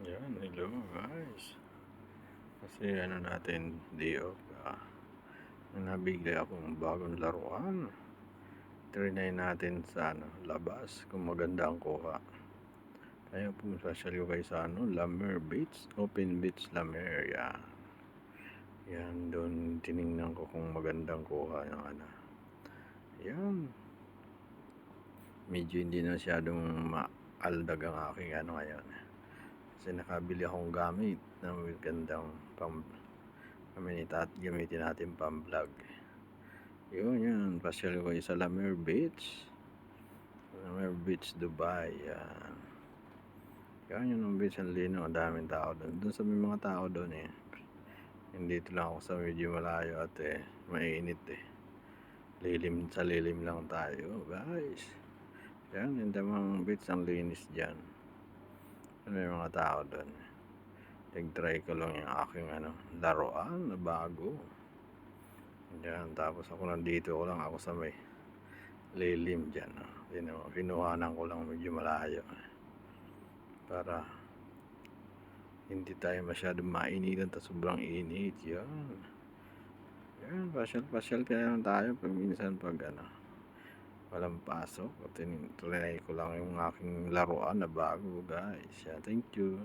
Yan, hello guys. Kasi ano natin, day off. Nabigla akong bagong laruan. Trinay natin sa labas kung maganda ang kuha. Kaya pumasasyal ko kayo sa Lamer Beach, Open Beach Lamer. Yan, doon tiningnan ko kung magandang kuha ng Yan. Medyo hindi na masyadong maaldag ang aking ngayon. Kasi nakabili akong gamit na magandang gamitin natin pang vlog. Yan, pasyal ko sa Lamer Beach, Dubai. Yan yung beach, ang lino, ang daming tao doon. Doon sa may mga tao doon hindi lang ako sa medyo malayo at mainit lilim lang tayo guys. Yan, yung tamang beach, ang linis dyan. May mga tao doon. Nag-try ko lang yung aking laruan na bago. Yan, tapos nandito ako sa may lilim dyan. Kinuhanan ko lang medyo malayo para hindi tayo masyadong mainitan at sobrang init. Yan, pasyal kaya lang tayo pag minsan walang pasok. At trinay ko lang yung aking laruan na bago guys. Thank you.